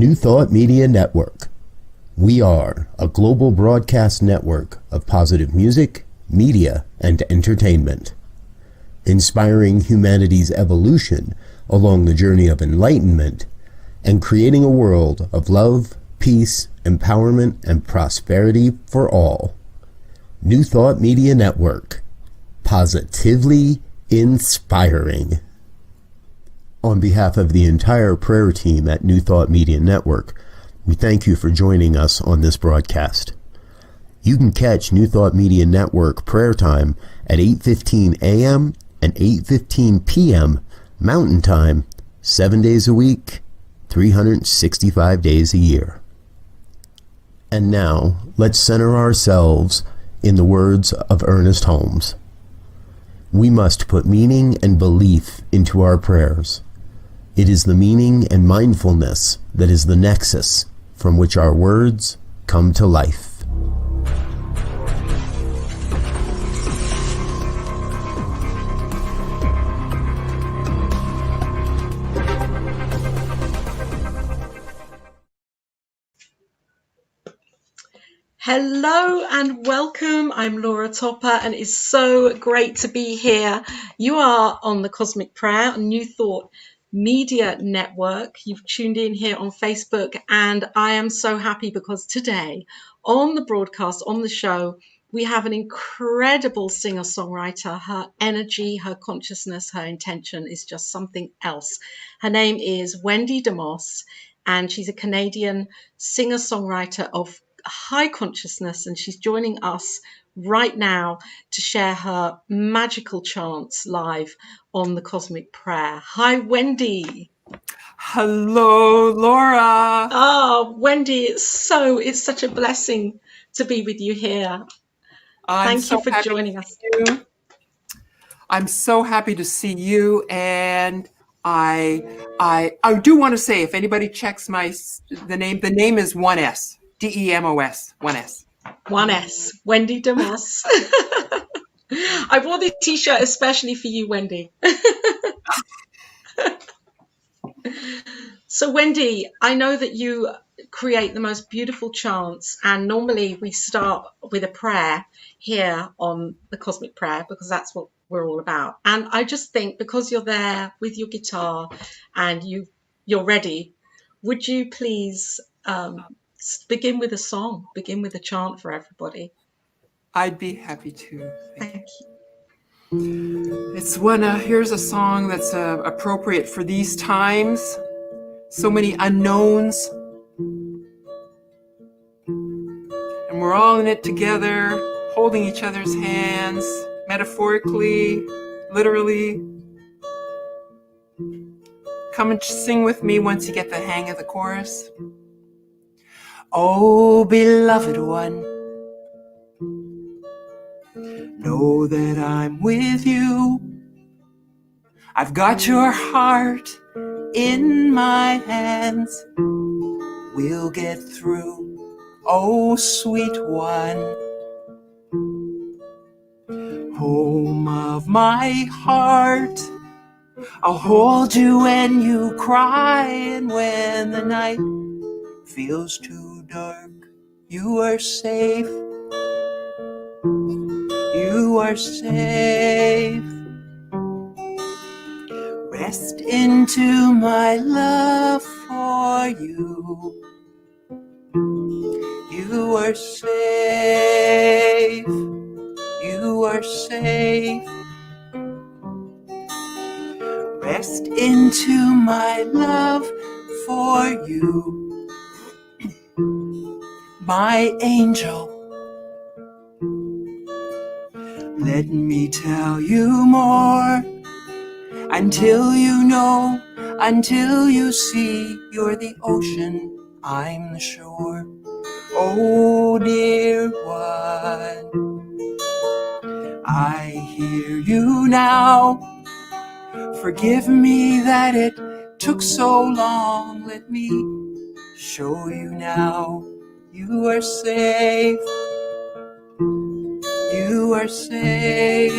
New Thought Media Network. We are a global broadcast network of positive music, media, and entertainment, inspiring humanity's evolution along the journey of enlightenment and creating a world of love, peace, empowerment, and prosperity for all. New Thought Media Network. Positively inspiring. On behalf of the entire prayer team at New Thought Media Network, we thank you for joining us on this broadcast. You can catch New Thought Media Network prayer time at 8:15 a.m. and 8:15 p.m. Mountain Time, 7 days a week, 365 days a year. And now, let's center ourselves in the words of Ernest Holmes. We must put meaning and belief into our prayers. It is the meaning and mindfulness that is the nexus from which our words come to life. Hello and welcome. I'm Laura Topper and it's so great to be here. You are on the Cosmic Prayer and New Thought Media Network. You've tuned in here on Facebook and I am so happy because today on the broadcast, on the show, we have an incredible singer-songwriter. Her energy, her consciousness, her intention is just something else. Her name is Wendy Demoss and she's a Canadian singer-songwriter of high consciousness, and she's joining us right now to share her magical chants live on the Cosmic Prayer. Hi, Wendy. Hello, Laura. Oh, Wendy, it's such a blessing to be with you here. Thank you for joining us. I'm so happy to see you, and I do want to say, if anybody checks the name is 1S. Demos, 1S. 1S, Wendy Demoss. I wore this t-shirt especially for you, Wendy. So, Wendy, I know that you create the most beautiful chants, and normally we start with a prayer here on the Cosmic Prayer because that's what we're all about. And I just think because you're there with your guitar and you're ready, would you please begin with a song, begin with a chant for everybody? I'd be happy to. Thank you. Here's a song that's appropriate for these times. So many unknowns. And we're all in it together, holding each other's hands, metaphorically, literally. Come and sing with me once you get the hang of the chorus. Oh, beloved one, know that I'm with you. I've got your heart in my hands. We'll get through, oh, sweet one. Home of my heart, I'll hold you when you cry, and when the night feels too dark, you are safe. You are safe. Rest into my love for you. You are safe. You are safe. Rest into my love for you. My angel, let me tell you more. Until you know, until you see, you're the ocean, I'm the shore. Oh, dear one, I hear you now. Forgive me that it took so long. Let me show you now. You are safe. You are safe.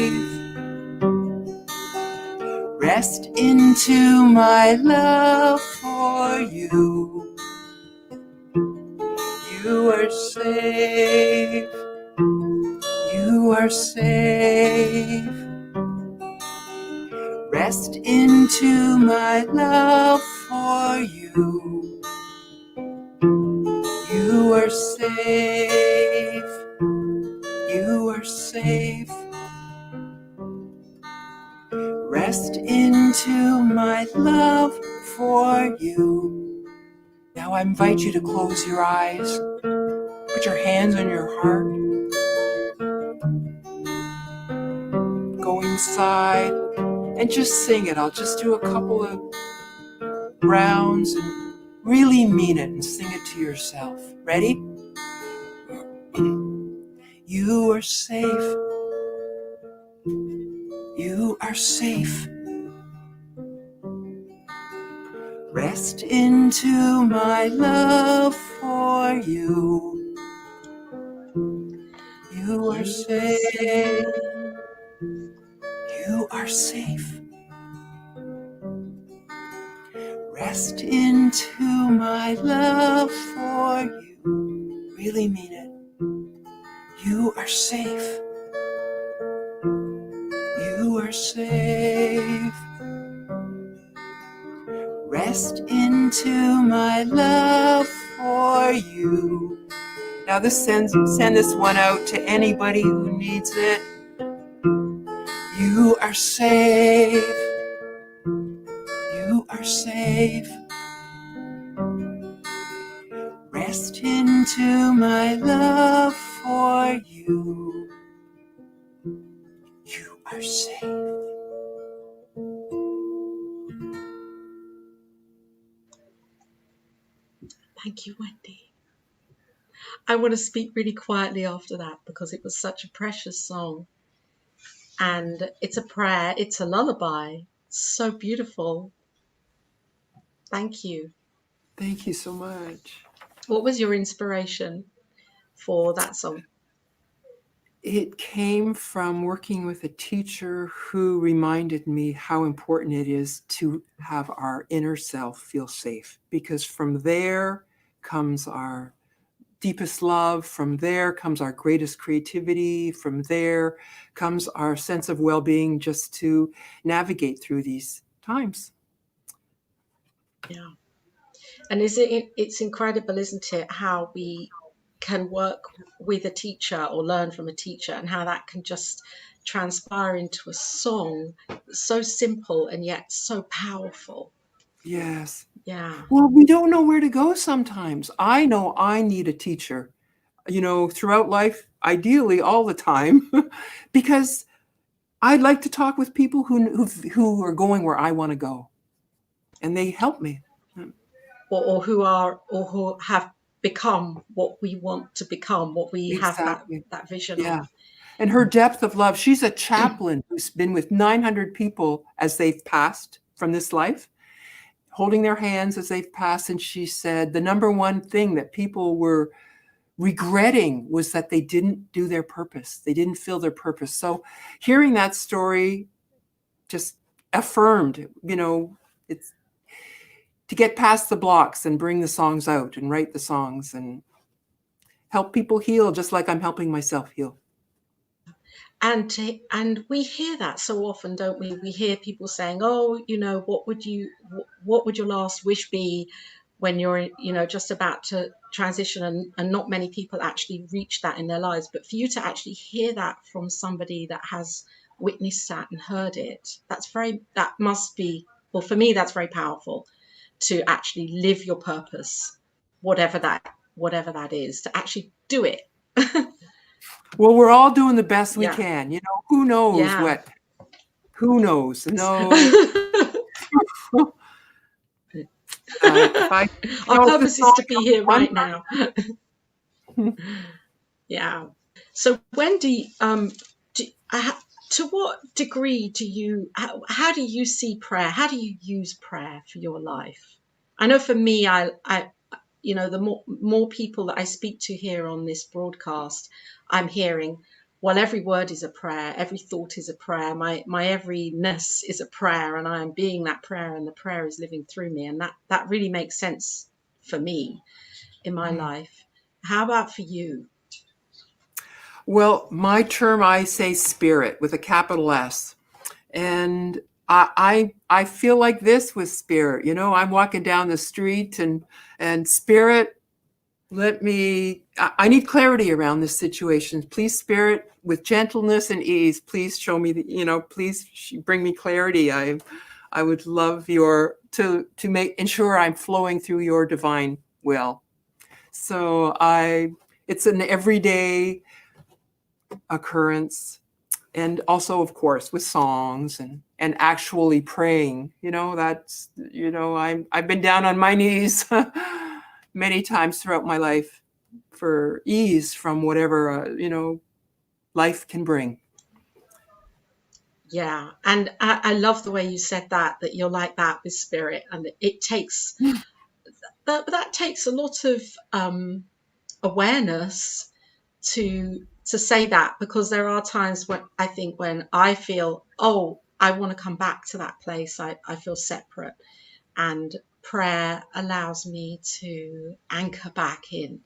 Rest into my love for you. safe. You are safe. Rest into my love for you. You are safe. You are safe. Rest into my love for you. Now I invite you to close your eyes. Put your hands on your heart. Go inside and just sing it. I'll just do a couple of rounds and really mean it and sing it to yourself. Ready? You are safe. You are safe. Rest into my love for you. You are safe. You are safe. Rest into my love for you. Really mean it. You are safe. You are safe. Rest into my love for you. Now send this one out to anybody who needs it. You are safe. You are safe. Rest into my love for you. You are safe. Thank you, Wendy. I want to speak really quietly after that because it was such a precious song. And it's a prayer, it's a lullaby. So beautiful. Thank you. Thank you so much. What was your inspiration for that song? It came from working with a teacher who reminded me how important it is to have our inner self feel safe, because from there comes our deepest love, from there comes our greatest creativity, from there comes our sense of well-being, just to navigate through these times. Yeah. And it's incredible, isn't it, how we can work with a teacher or learn from a teacher, and how that can just transpire into a song so simple and yet so powerful. Yes. Yeah. Well, we don't know where to go sometimes. I know I need a teacher, throughout life, ideally all the time, because I'd like to talk with people who are going where I want to go, and they help me. Or who have become what we want to become, what we have Exactly. that vision Yeah. of. And her depth of love. She's a chaplain who's been with 900 people as they've passed from this life, holding their hands as they've passed. And she said the number one thing that people were regretting was that they didn't do their purpose. They didn't feel their purpose. So hearing that story just affirmed, it's to get past the blocks and bring the songs out and write the songs and help people heal, just like I'm helping myself heal. And we hear that so often, don't we? We hear people saying, "Oh, what would your last wish be when you're, just about to transition?" And not many people actually reach that in their lives. But for you to actually hear that from somebody that has witnessed that and heard it, that must be, well, for me, that's very powerful, to actually live your purpose, whatever that is, to actually do it. Well, we're all doing the best we Yeah. can. Who knows Yeah. what? Who knows? No. Our purpose is to be here right now. Yeah. So, Wendy, to what degree how do you see prayer? How do you use prayer for your life? I know for me, the more people that I speak to here on this broadcast, I'm hearing, well, every word is a prayer, every thought is a prayer, my everyness is a prayer, and I am being that prayer, and the prayer is living through me, and that really makes sense for me in my life. How about for you? Well, my term, I say spirit with a capital S. And I feel like this with spirit. You know, I'm walking down the street and spirit, I need clarity around this situation. Please, spirit, with gentleness and ease, please show me please bring me clarity. I would love to ensure I'm flowing through your divine will. So it's an everyday occurrence. And also, of course, with songs and actually praying, I've been down on my knees many times throughout my life for ease from whatever, life can bring. Yeah. And I love the way you said that you're like that with spirit. And it takes, that takes a lot of awareness to say that, because there are times when I think when I feel, oh, I want to come back to that place, I feel separate, and prayer allows me to anchor back in.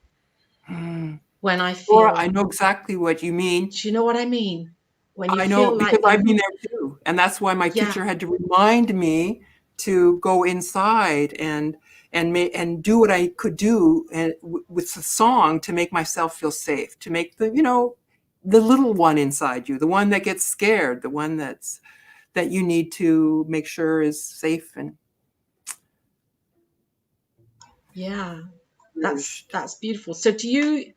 When I feel, Laura, I know exactly what you mean. do you know what I mean? When you I know, feel because like I've been there too, and that's why my teacher had to remind me to go inside and do what I could do with the song to make myself feel safe, to make the little one inside you, the one that gets scared, the one that you need to make sure is safe and that's beautiful. So do you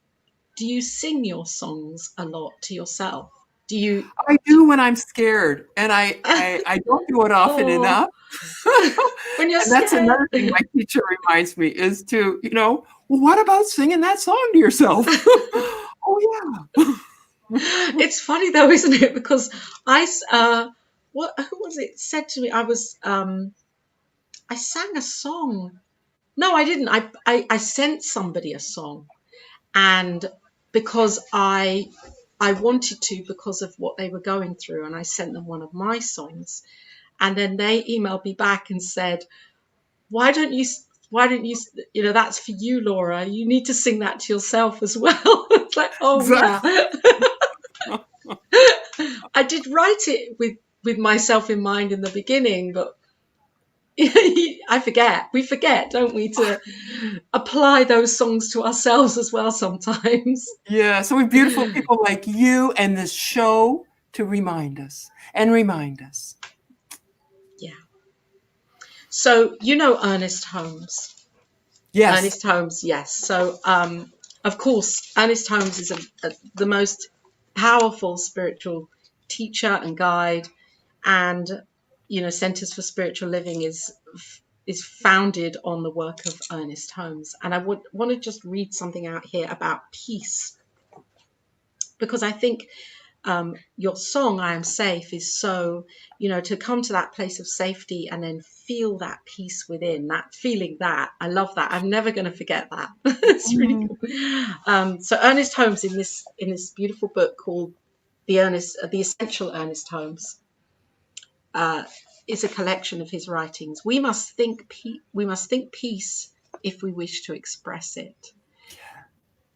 sing your songs a lot to yourself? Do you? I do when I'm scared, and I don't do it often enough. When you're And that's scared. another thing my teacher reminds me is to, well, what about singing that song to yourself? Oh yeah. It's funny though, isn't it? Because who was it said to me? I sang a song. No, I didn't. I sent somebody a song, and because I wanted to, because of what they were going through, and I sent them one of my songs, and then they emailed me back and said, why don't you, that's for you, Laura, you need to sing that to yourself as well. It's like, oh exactly. Yeah. I did write it with myself in mind in the beginning, but we forget, don't we, to apply those songs to ourselves as well sometimes. Yeah, so we have beautiful people like you and this show to remind us. Yeah. So Ernest Holmes. Yes. Ernest Holmes, yes. So of course, Ernest Holmes is the most powerful spiritual teacher and guide, and Centers for Spiritual Living is founded on the work of Ernest Holmes. And I would want to just read something out here about peace, because I think your song "I Am Safe" is so, to come to that place of safety and then feel that peace within, that feeling. That I love that. I'm never going to forget that. It's really cool. So Ernest Holmes, in this beautiful book called the Essential Ernest Holmes, is a collection of his writings. We must think peace if we wish to express it.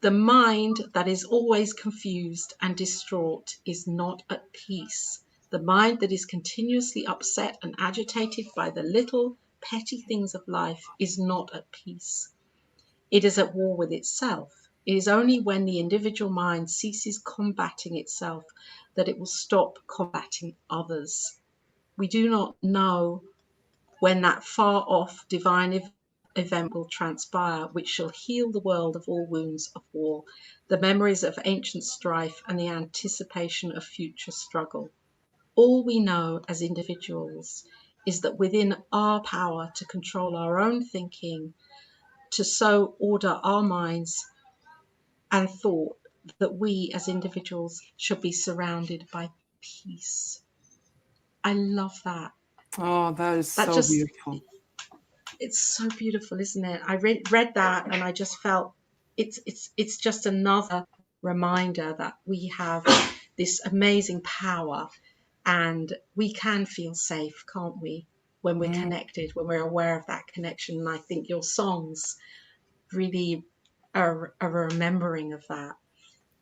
The mind that is always confused and distraught is not at peace. The mind that is continuously upset and agitated by the little petty things of life is not at peace. It is at war with itself. It is only when the individual mind ceases combating itself that it will stop combating others. We do not know when that far off divine event will transpire, which shall heal the world of all wounds of war, the memories of ancient strife, and the anticipation of future struggle. All we know as individuals is that within our power to control our own thinking, to so order our minds and thought that we as individuals should be surrounded by peace. I love that. Oh, that is so beautiful. It's so beautiful, isn't it? I read that and I just felt it's just another reminder that we have this amazing power, and we can feel safe, can't we, when we're connected, when we're aware of that connection. And I think your songs really a remembering of that.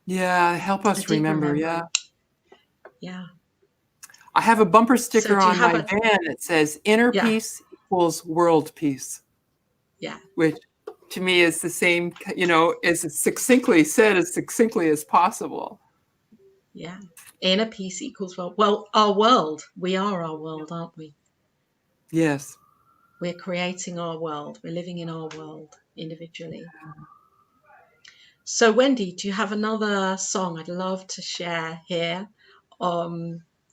Yeah, help A us deep remember. remembering. Yeah. Yeah. I have a bumper sticker do you on have my van that says inner Yeah. peace equals world peace. Yeah. Which to me is the same, as succinctly said as succinctly as possible. Yeah. Inner peace equals well, our world. We are our world, aren't we? Yes. We're creating our world. We're living in our world individually. So, Wendy, do you have another song I'd love to share here?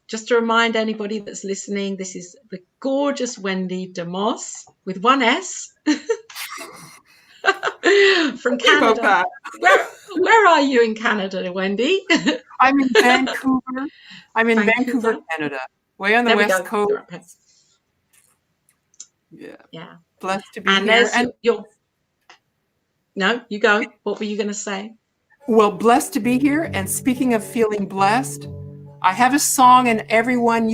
Just to remind anybody that's listening, this is the gorgeous Wendy Demoss with one S from About Canada. that. Where are you in Canada, Wendy? I'm in Vancouver. I'm in Vancouver, Vancouver. Canada, way on the There we West go. Coast. You're up here. Yeah. Yeah. Blessed to be And here. there's your no, you go. What were you going to say? Well, blessed to be here. And speaking of feeling blessed, I have a song, and everyone,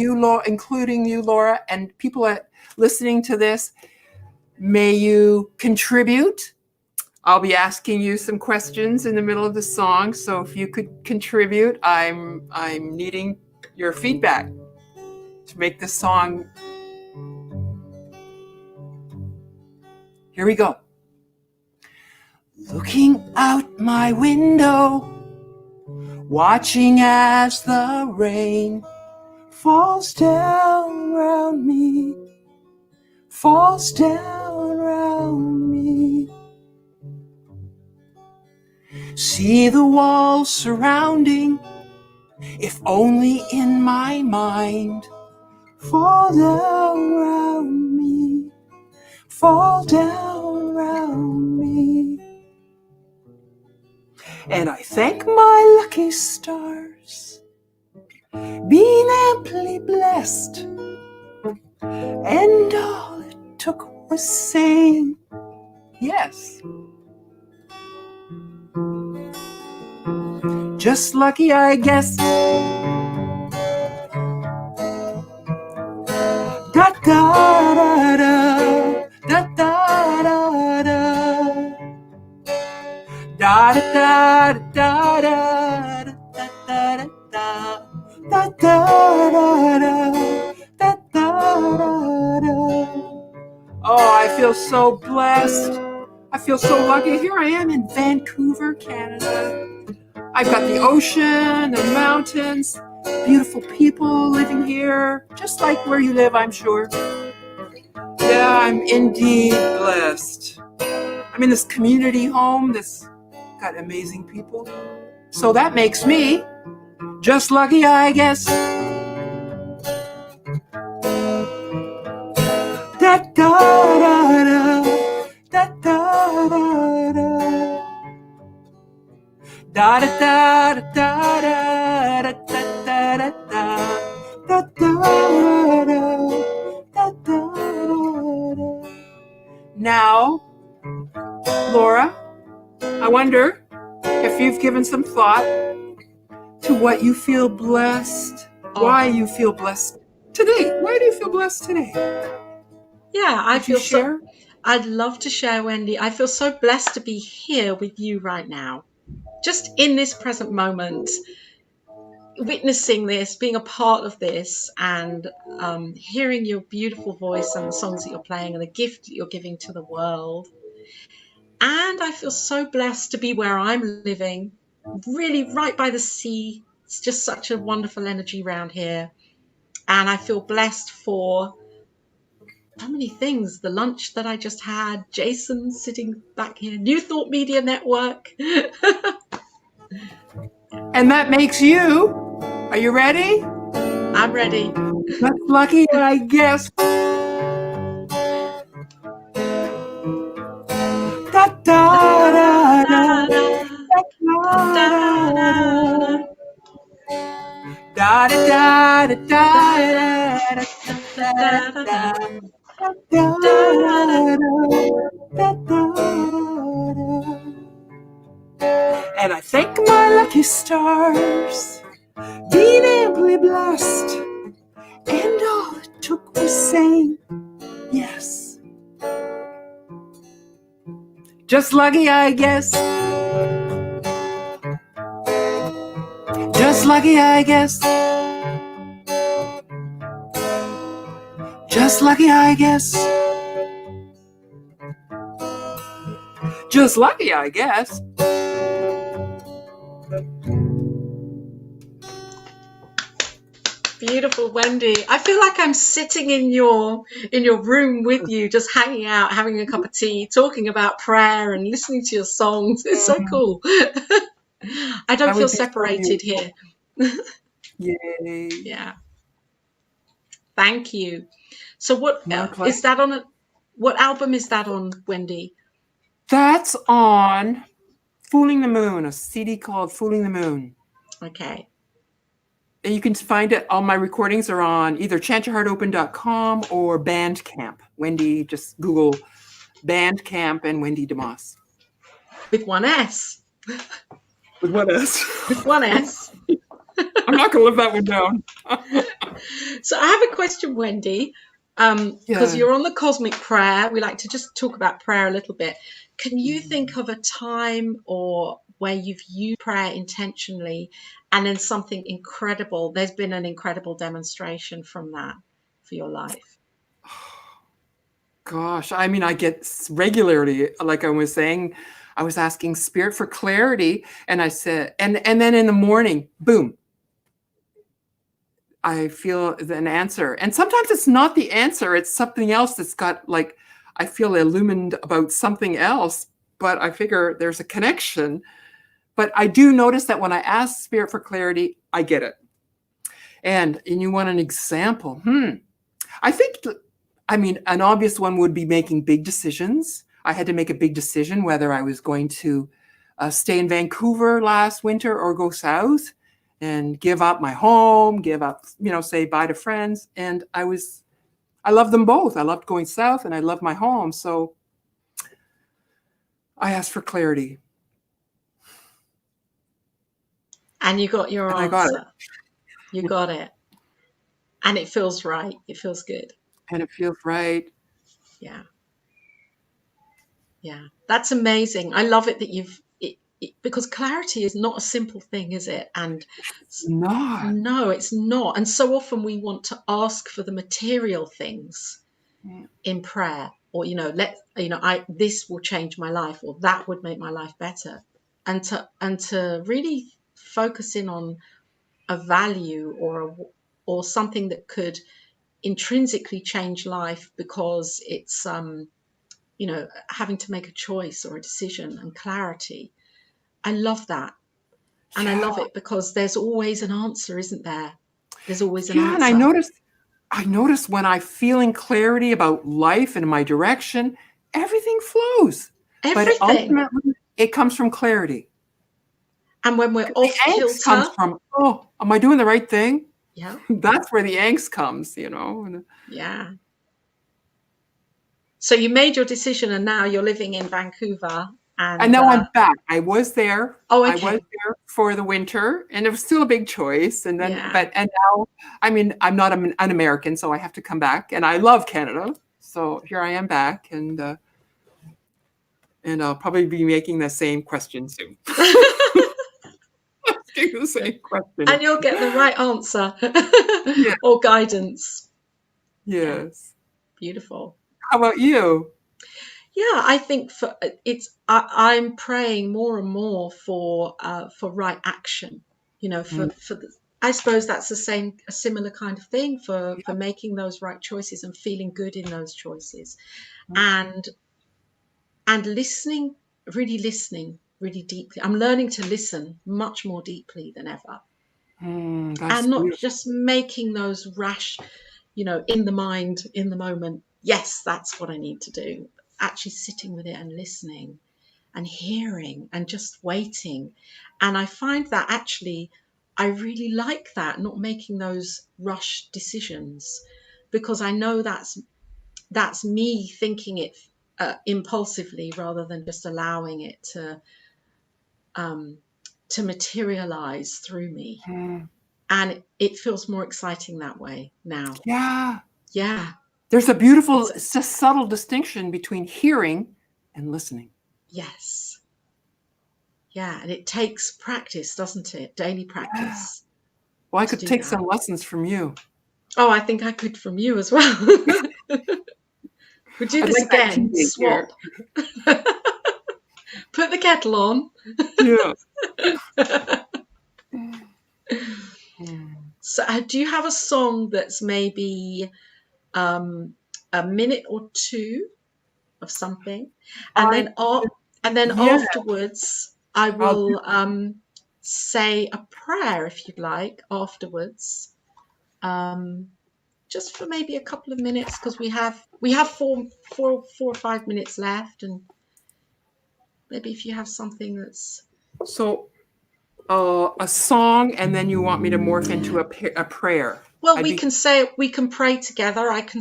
including you, Laura, and people listening to this, may you contribute. I'll be asking you some questions in the middle of the song, so if you could contribute, I'm needing your feedback to make this song. Here we go. Looking out my window, watching as the rain falls down around me, falls down around me. See the walls surrounding, if only in my mind, fall down around me, fall down around me. And I thank my lucky stars, being amply blessed, and all it took was saying yes. Just lucky, I guess. Da da da da, da da da da, da da da da da, da da da. Da, da, da, da, da, da, da. Oh, I feel so blessed. I feel so lucky. Here I am in Vancouver, Canada. I've got the ocean, the mountains, beautiful people living here, just like where you live, I'm sure. Yeah, I'm indeed blessed. I'm in this community home that's got amazing people. So that makes me just lucky, I guess. Da da da da, da da da da, da da da da da da da da da da. Now, Laura, I wonder if you've given some thought to what you feel blessed, why you feel blessed today. Why do you feel blessed today? Yeah, I feel share? I'd love to share, Wendy. I feel so blessed to be here with you right now, just in this present moment, witnessing this, being a part of this, and hearing your beautiful voice and the songs that you're playing and the gift that you're giving to the world. And I feel so blessed to be where I'm living, really right by the sea. It's just such a wonderful energy around here. And I feel blessed for so many things. The lunch that I just had, Jason sitting back here, New Thought Media Network. And that makes you, are you ready? I'm ready. That's lucky, I guess. Da da da da, da da da da, da da da da. And I thank my lucky stars, being amply blessed, and all it took was saying yes. Just lucky, I guess. Just lucky, I guess. Just lucky, I guess. Just lucky, I guess. Beautiful, Wendy. I feel like I'm sitting in your room with you, just hanging out, having a cup of tea, talking about prayer and listening to your songs. It's so cool. I don't feel separated here. Yay. Yeah. Thank you. So what is that on? What album is that on, Wendy? That's on Fooling the Moon, a CD called Fooling the Moon. Okay. And you can find it, all my recordings are on either chantyourheartopen.com or Bandcamp. Wendy, just Google Bandcamp and Wendy Demoss. With one S. With one S. With one S. I'm not going to live that one down. So I have a question, Wendy, because you're on the Cosmic Prayer. We like to just talk about prayer a little bit. Can you think of a time or where you've used prayer intentionally and then something incredible? There's been an incredible demonstration from that for your life. Gosh, I mean, I get regularly, like I was saying, I was asking Spirit for clarity, and I said, and then in the morning, boom, I feel an answer. And sometimes it's not the answer, it's something else that's got, like, I feel illumined about something else, but I figure there's a connection. But I do notice that when I ask Spirit for clarity, I get it. And you want an example? I think, I mean, an obvious one would be making big decisions. I had to make a big decision whether I was going to stay in Vancouver last winter or go south and give up my home, give up, say bye to friends. And I love them both. I loved going south and I loved my home. So I asked for clarity. And you got your answer. I got it. You got it. And it feels right. It feels good. And it feels right. Yeah. Yeah. That's amazing. I love it that because clarity is not a simple thing, is it? And it's not. No, it's not. And so often we want to ask for the material things in prayer, or this will change my life, or that would make my life better. And to really focus in on a value or something that could intrinsically change life because it's having to make a choice or a decision and clarity. I love that. And I love it because there's always an answer, isn't there? There's always an answer. And I notice when I'm feeling clarity about life and my direction, everything flows. Everything. But ultimately, it comes from clarity. And when we're off kilter, comes from, am I doing the right thing? Yeah. That's where the angst comes, Yeah. So you made your decision and now you're living in Vancouver. And now I'm back. I was there. Oh, okay. I was there for the winter, and it was still a big choice. And then, and now, I mean, I'm not an American, so I have to come back. And I love Canada, so here I am back, and I'll probably be making the same question soon. Asking the same question, and you'll get the right answer or guidance. Yes. Beautiful. How about you? Yeah, I think I'm praying more and more for right action. I suppose that's a similar kind of thing for making those right choices and feeling good in those choices, and listening really deeply. I'm learning to listen much more deeply than ever, and not beautiful. Just making those rash, in the mind, in the moment. Yes, that's what I need to do. Actually sitting with it and listening and hearing and just waiting. And I find that actually I really like that, not making those rush decisions, because I know that's me thinking it impulsively rather than just allowing it to materialize through me. And it feels more exciting that way now. Yeah. There's a beautiful, subtle distinction between hearing and listening. Yes. Yeah, and it takes practice, doesn't it? Daily practice Well, I to could do take that. some lessons from you. Oh, I think I could from you as well. We'll do I'd this like that again. tea here. Swap. Put the kettle on. Yeah. So, do you have a song that's maybe a minute or two of something, and I then yeah. afterwards I I'll do, will say a prayer if you'd like afterwards, just for maybe a couple of minutes because we have 4 or 5 minutes left, and maybe if you have something that's so a song, and then you want me to morph into a prayer. well, I'd be we can pray together. I can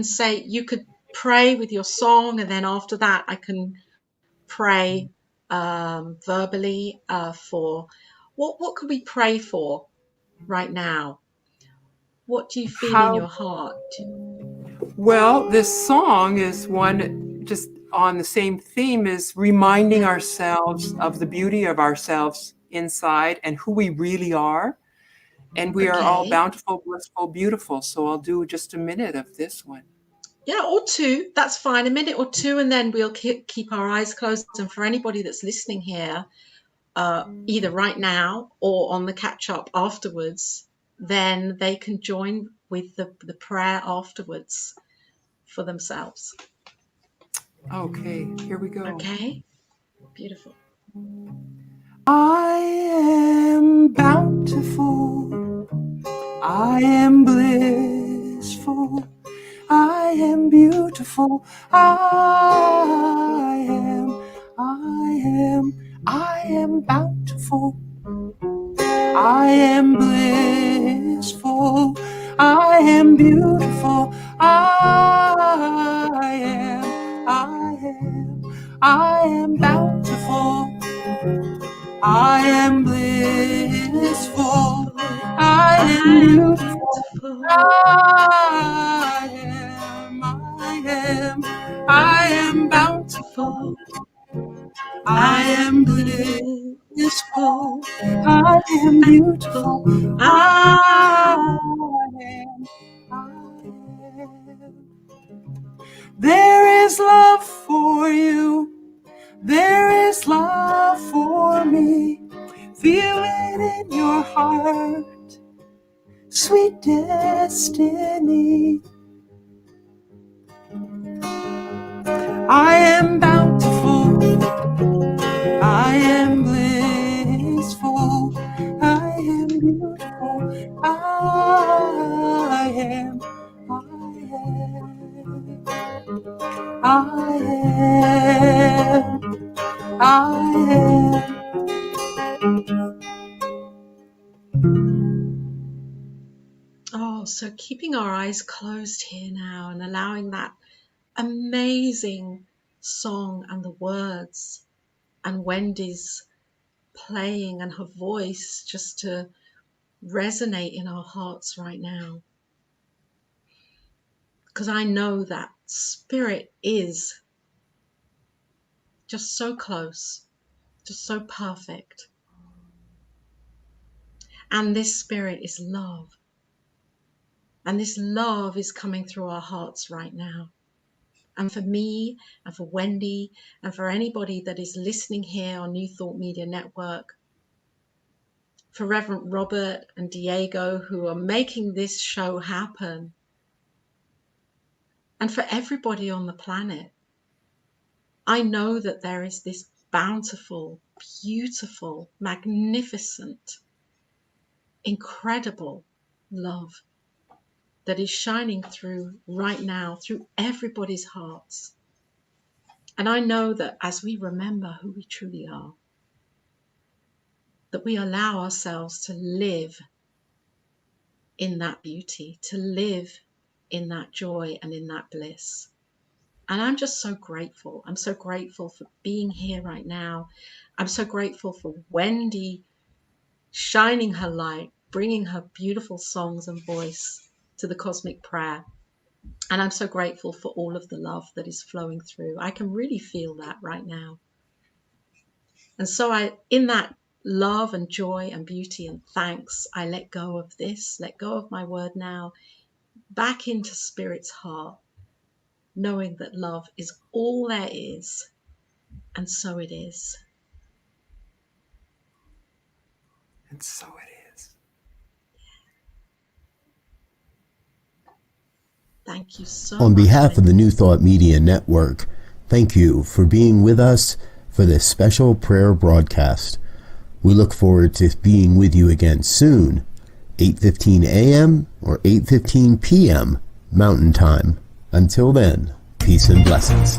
say you could pray with your song, and then after that I can pray verbally for what could we pray for right now? What do you feel in how your heart? well. This song is one just on the same theme as reminding Yeah. ourselves of the beauty of ourselves inside and who we really are. And we are all Okay. bountiful, blissful, beautiful. So I'll do just a minute of this one. Yeah, or two. That's fine. A minute or two, and then we'll keep our eyes closed. And for anybody that's listening here, either right now or on the catch up afterwards, then they can join with the prayer afterwards for themselves. Okay, here we go. Okay? Beautiful. I am bountiful. I am blissful. I am beautiful. I am bountiful. I am blissful. I am beautiful. I am bountiful. I am blissful. I am I'm beautiful. beautiful. I am bountiful. I am blissful. Blissful. I am beautiful. I I am. There is love for you. There is love for me. Feel it in your heart. Sweet destiny. I am bountiful. I am blissful. I am beautiful. I am. I am. Oh, so keeping our eyes closed here now and allowing that amazing song and the words and Wendy's playing and her voice just to resonate in our hearts right now. Because I know that spirit is just so close, just so perfect. And this spirit is love. And this love is coming through our hearts right now. And for me, and for Wendy, and for anybody that is listening here on New Thought Media Network, for Reverend Robert and Diego, who are making this show happen, and for everybody on the planet, I know that there is this bountiful, beautiful, magnificent, incredible love that is shining through right now, through everybody's hearts. And I know that as we remember who we truly are, that we allow ourselves to live in that beauty, to live in that joy and in that bliss. And I'm just so grateful. I'm so grateful for being here right now. I'm so grateful for Wendy shining her light, bringing her beautiful songs and voice to the cosmic prayer. And I'm so grateful for all of the love that is flowing through. I can really feel that right now. And so in that love and joy and beauty and thanks, I let go of this, let go of my word now, back into Spirit's heart, knowing that love is all there is, and so it is. And so it is. Thank you so On much. behalf of the New Thought Media Network, thank you for being with us for this special prayer broadcast. We look forward to being with you again soon, 8:15 a.m. or 8:15 p.m. Mountain Time. Until then, peace and blessings.